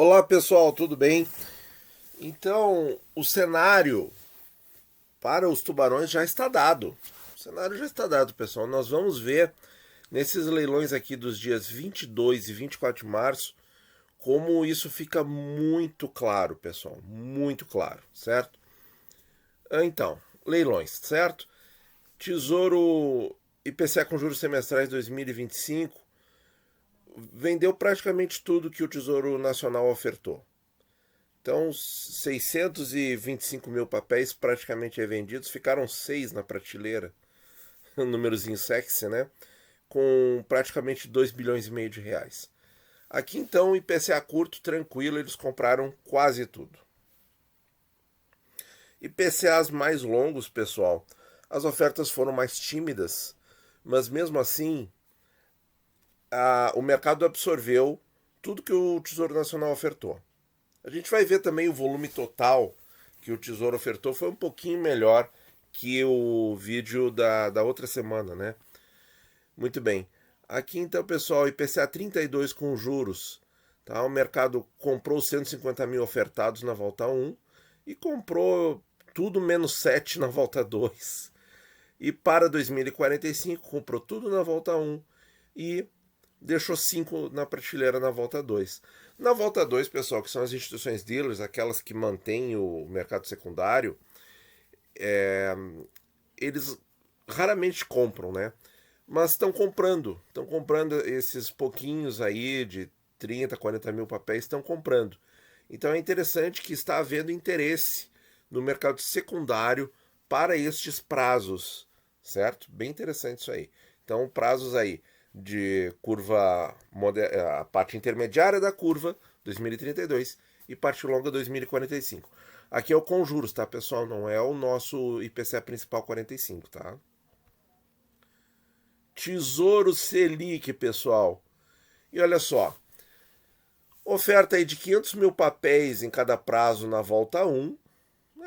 Olá pessoal, tudo bem? Então, o cenário para os tubarões já está dado. O cenário já está dado, pessoal. Nós vamos ver nesses leilões aqui dos dias 22 e 24 de março como isso fica muito claro, pessoal. Muito claro, certo? Então, leilões, certo? Tesouro IPCA com juros semestrais 2025 vendeu praticamente tudo que o Tesouro Nacional ofertou. Então, 625 mil papéis praticamente vendidos, ficaram 6 na prateleira, um númerozinho sexy, né? Com praticamente 2 bilhões e meio de reais. Aqui então, IPCA curto, tranquilo, eles compraram quase tudo. IPCAs mais longos, pessoal, as ofertas foram mais tímidas, mas mesmo assim, o mercado absorveu tudo que o Tesouro Nacional ofertou. A gente vai ver também o volume total que o Tesouro ofertou foi um pouquinho melhor que o vídeo da outra semana, né? Muito bem. Aqui então, pessoal, IPCA 32 com juros. Tá? O mercado comprou 150 mil ofertados na volta 1 e comprou tudo menos 7 na volta 2. E para 2045 comprou tudo na volta 1 e deixou 5 na prateleira na volta 2. Na volta 2, pessoal, que são as instituições dealers, aquelas que mantêm o mercado secundário, eles raramente compram, né? Mas estão comprando esses pouquinhos aí de 30, 40 mil papéis, estão comprando. Então é interessante que está havendo interesse no mercado secundário para estes prazos, certo? Bem interessante isso aí. Então, prazos aí de curva, a parte intermediária da curva 2032 e parte longa 2045. Aqui é o com juros, tá, pessoal? Não é o nosso IPCA principal 45, tá? Tesouro Selic, pessoal. E olha só, oferta aí de 500 mil papéis em cada prazo na volta 1.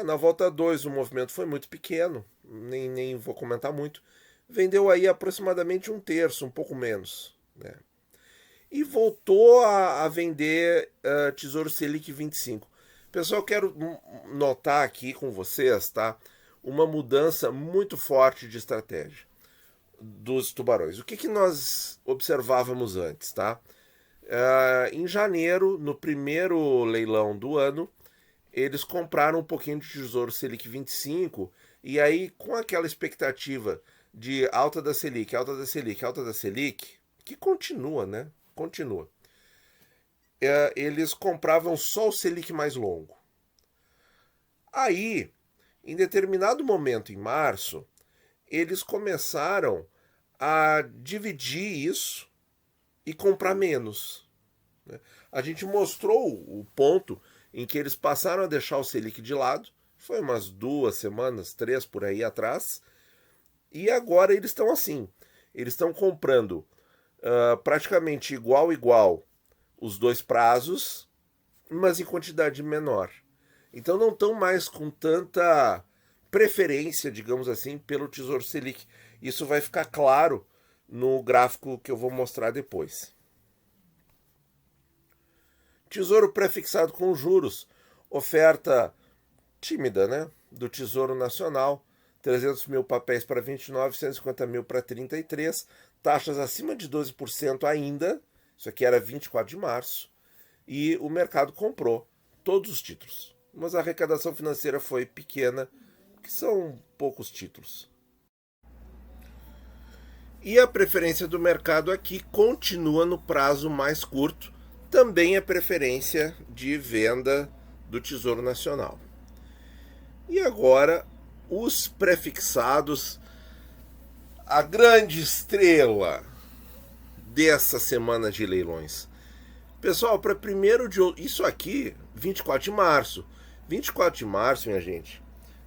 Na volta 2 o movimento foi muito pequeno, nem vou comentar muito. Vendeu aí aproximadamente um terço, um pouco menos, né? E voltou a vender Tesouro Selic 25. Pessoal, quero notar aqui com vocês, tá? Uma mudança muito forte de estratégia dos tubarões. O que nós observávamos antes, tá? Em janeiro, no primeiro leilão do ano, eles compraram um pouquinho de Tesouro Selic 25 e aí, com aquela expectativa de alta da Selic, alta da Selic, alta da Selic, que continua, né? Continua. Eles compravam só o Selic mais longo. Aí, em determinado momento, em março, eles começaram a dividir isso e comprar menos. A gente mostrou o ponto em que eles passaram a deixar o Selic de lado, foi umas 2 semanas, 3 por aí atrás, e agora eles estão assim, eles estão comprando praticamente igual os dois prazos, mas em quantidade menor. Então não estão mais com tanta preferência, digamos assim, pelo Tesouro Selic. Isso vai ficar claro no gráfico que eu vou mostrar depois. Tesouro prefixado com juros, oferta tímida, né? Do Tesouro Nacional, 300 mil papéis para 29, 150 mil para 33, taxas acima de 12% ainda, isso aqui era 24 de março, e o mercado comprou todos os títulos. Mas a arrecadação financeira foi pequena, que são poucos títulos. E a preferência do mercado aqui continua no prazo mais curto, também a preferência de venda do Tesouro Nacional. E agora, os prefixados, a grande estrela dessa semana de leilões. Pessoal, para 1º de outubro, isso aqui, 24 de março. 24 de março, minha gente,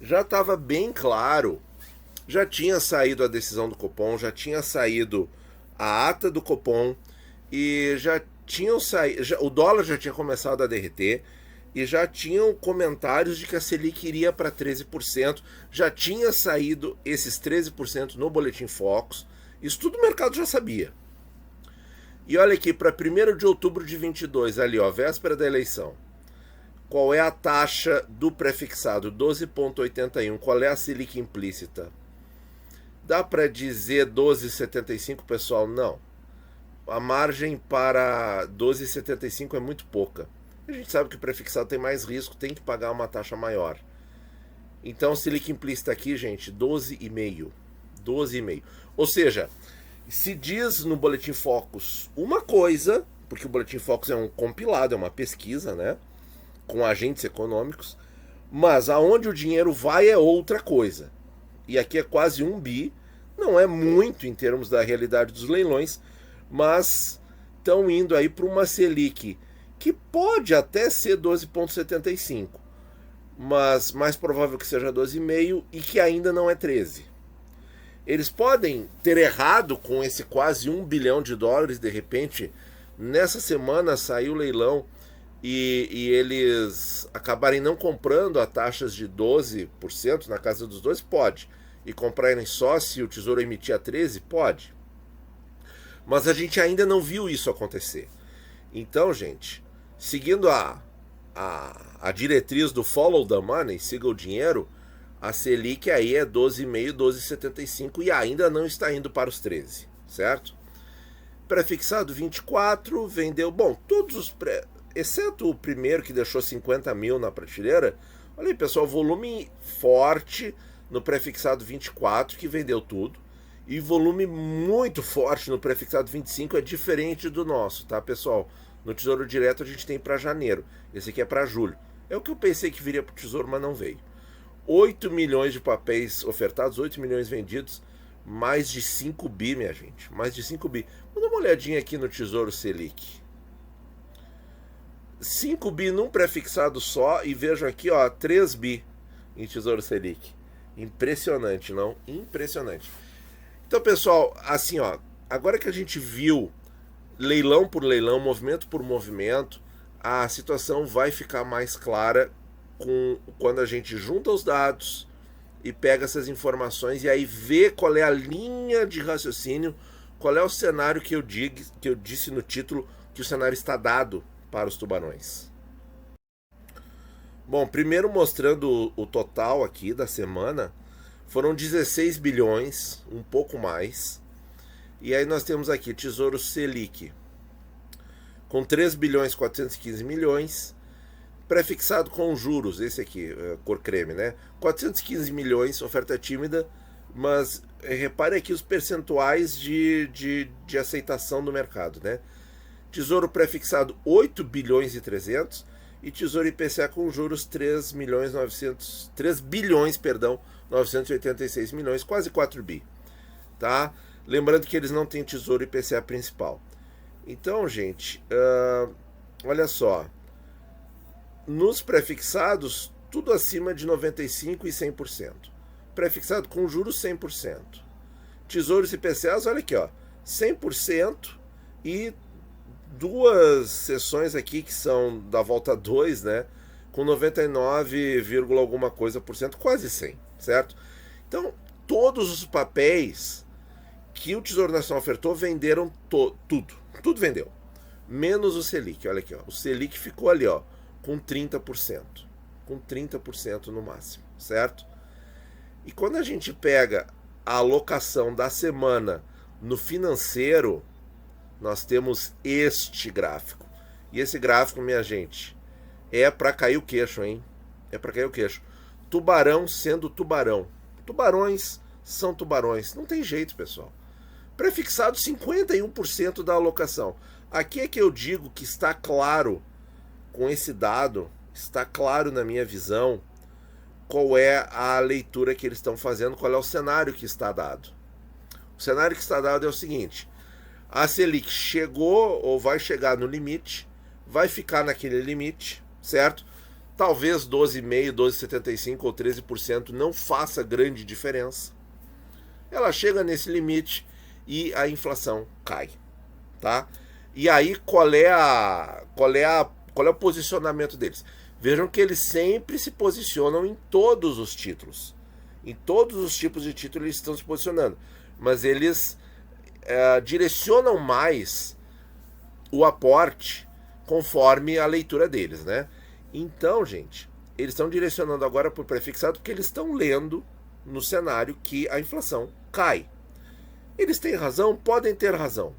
já estava bem claro, já tinha saído a decisão do Copom, já tinha saído a ata do Copom e já tinham saído, o dólar já tinha começado a derreter e já tinham comentários de que a Selic iria para 13%, já tinha saído esses 13% no Boletim Focus, isso tudo o mercado já sabia. E olha aqui, para 1º de outubro de 22, ali, ó, véspera da eleição. Qual é a taxa do prefixado? 12,81. Qual é a Selic implícita? Dá para dizer 12,75, pessoal? Não. A margem para 12,75 é muito pouca. A gente sabe que o prefixado tem mais risco, tem que pagar uma taxa maior. Então, Selic implícita aqui, gente, 12,5. 12,5. Ou seja, se diz no Boletim Focus uma coisa, porque o Boletim Focus é um compilado, é uma pesquisa, né, com agentes econômicos, mas aonde o dinheiro vai é outra coisa. E aqui é quase 1 bi, não é muito em termos da realidade dos leilões, mas estão indo aí para uma Selic que pode até ser 12,75, mas mais provável que seja 12,5 e que ainda não é 13. Eles podem ter errado com esse quase 1 bilhão de dólares, de repente, nessa semana saiu o leilão e eles acabarem não comprando a taxas de 12%, na casa dos 12%, pode. E comprarem só se o Tesouro emitir a 13%, pode. Mas a gente ainda não viu isso acontecer. Então, gente, seguindo a diretriz do follow the money, siga o dinheiro, a Selic aí é 12,5, 12,75 e ainda não está indo para os 13, certo? Prefixado 24, vendeu, bom, todos os, exceto o primeiro que deixou 50 mil na prateleira. Olha aí, pessoal, volume forte no prefixado 24, que vendeu tudo, e volume muito forte no prefixado 25, é diferente do nosso, tá, pessoal? No Tesouro Direto a gente tem para janeiro, esse aqui é para julho. É o que eu pensei que viria para o Tesouro, mas não veio. 8 milhões de papéis ofertados, 8 milhões vendidos, mais de 5 bi, minha gente, mais de 5 bi. Vamos dar uma olhadinha aqui no Tesouro Selic. 5 bi num prefixado só, e vejam aqui, ó, 3 bi em Tesouro Selic. Impressionante, não? Impressionante. Então, pessoal, assim, ó, agora que a gente viu leilão por leilão, movimento por movimento, a situação vai ficar mais clara quando a gente junta os dados e pega essas informações e aí vê qual é a linha de raciocínio, qual é o cenário que eu disse no título, que o cenário está dado para os tubarões. Bom, primeiro mostrando o total aqui da semana, foram 16 bilhões, um pouco mais. E aí nós temos aqui Tesouro Selic, com 3 bilhões 415 milhões, prefixado com juros, esse aqui, cor creme, né? 415 milhões, oferta tímida, mas repare aqui os percentuais de aceitação do mercado, né? Tesouro prefixado 8 bilhões e 300 e Tesouro IPCA com juros 3 bilhões, perdão, 986 milhões, quase 4 bi, tá? Lembrando que eles não têm Tesouro IPCA principal. Então, gente, olha só, nos prefixados, tudo acima de 95% e 100%. Prefixado com juros 100%. Tesouros IPCAs, olha aqui, ó, 100% e duas sessões aqui que são da volta 2, né, com 99, alguma coisa por cento, quase 100, certo? Então, todos os papéis que o Tesouro Nacional ofertou venderam tudo vendeu, menos o Selic. Olha aqui, ó, o Selic ficou ali, ó, com 30%, com 30% no máximo, certo? E quando a gente pega a alocação da semana no financeiro, nós temos este gráfico. E esse gráfico, minha gente, é para cair o queixo, hein? É para cair o queixo. Tubarão sendo tubarão. Tubarões são tubarões. Não tem jeito, pessoal. Prefixado 51% da alocação. Aqui é que eu digo que está claro, com esse dado, está claro na minha visão, qual é a leitura que eles estão fazendo, qual é o cenário que está dado. O cenário que está dado é o seguinte: a Selic chegou ou vai chegar no limite, vai ficar naquele limite, certo? Talvez 12,5%, 12,75% ou 13% não faça grande diferença. Ela chega nesse limite e a inflação cai, tá? E aí qual é o posicionamento deles? Vejam que eles sempre se posicionam em todos os títulos. Em todos os tipos de título eles estão se posicionando. Mas eles direcionam mais o aporte conforme a leitura deles, né? Então, gente, eles estão direcionando agora para o prefixado porque eles estão lendo no cenário que a inflação cai. Eles têm razão? Podem ter razão.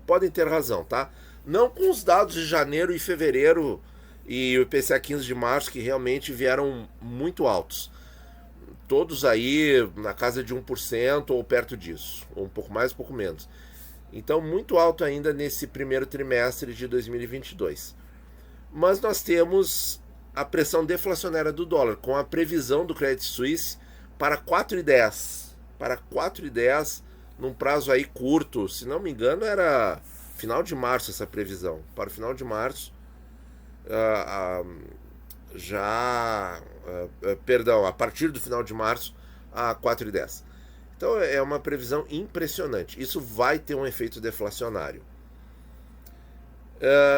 Podem ter razão, tá? Não com os dados de janeiro e fevereiro e o IPCA 15 de março, que realmente vieram muito altos. Todos aí na casa de 1% ou perto disso. Ou um pouco mais, um pouco menos. Então, muito alto ainda nesse primeiro trimestre de 2022. Mas nós temos a pressão deflacionária do dólar, com a previsão do Credit Suisse para 4,10. Para 4,10 num prazo aí curto. Se não me engano, era final de março essa previsão. Para o final de março, a partir do final de março, a 4,10. Então é uma previsão impressionante. Isso vai ter um efeito deflacionário.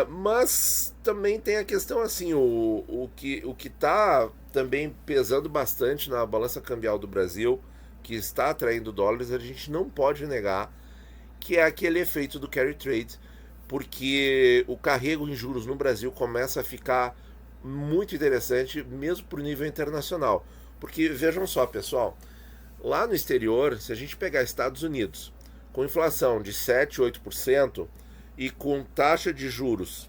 Mas também tem a questão assim, o que está também pesando bastante na balança cambial do Brasil, que está atraindo dólares, a gente não pode negar, que é aquele efeito do carry trade, porque o carrego em juros no Brasil começa a ficar muito interessante, mesmo para o nível internacional. Porque vejam só, pessoal, lá no exterior, se a gente pegar Estados Unidos, com inflação de 7, 8% e com taxa de juros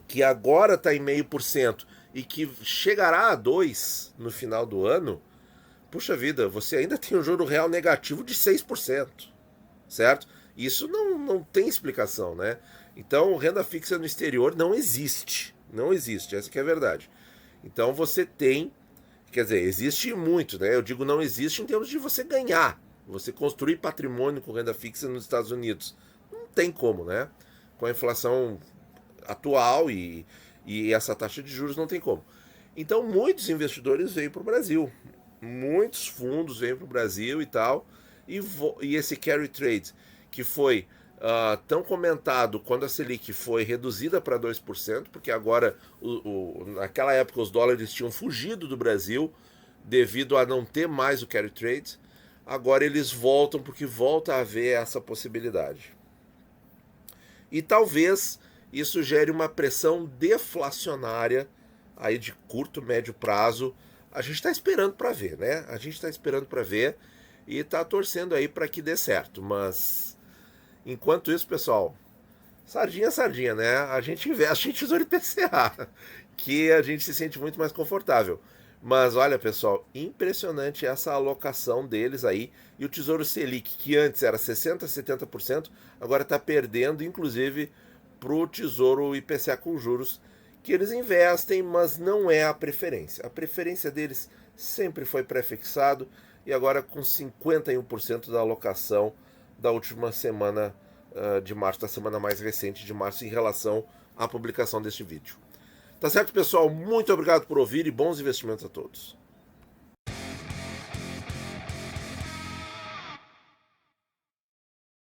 que agora está em 0,5% e que chegará a 2% no final do ano, puxa vida, você ainda tem um juro real negativo de 6%, certo? Isso não tem explicação, né? Então, renda fixa no exterior não existe. Não existe, essa que é a verdade. Então você tem, quer dizer, existe muito, né? Eu digo não existe em termos de você ganhar, você construir patrimônio com renda fixa nos Estados Unidos. Não tem como, né? Com a inflação atual e essa taxa de juros não tem como. Então muitos investidores vêm para o Brasil, muitos fundos vêm para o Brasil e tal, e esse carry trade que foi tão comentado quando a Selic foi reduzida para 2%, porque agora, naquela época, os dólares tinham fugido do Brasil devido a não ter mais o carry trade. Agora eles voltam porque volta a haver essa possibilidade. E talvez isso gere uma pressão deflacionária aí de curto, médio prazo. A gente está esperando para ver, né? A gente está esperando para ver e está torcendo aí para que dê certo, mas enquanto isso, pessoal, sardinha, sardinha, né? A gente investe em Tesouro IPCA, que a gente se sente muito mais confortável. Mas olha, pessoal, impressionante essa alocação deles aí. E o Tesouro Selic, que antes era 60%, 70%, agora está perdendo, inclusive, para o Tesouro IPCA com juros, que eles investem, mas não é a preferência. A preferência deles sempre foi pré-fixado e agora com 51% da alocação da última semana de março, da semana mais recente de março, em relação à publicação deste vídeo. Tá certo, pessoal? Muito obrigado por ouvir e bons investimentos a todos.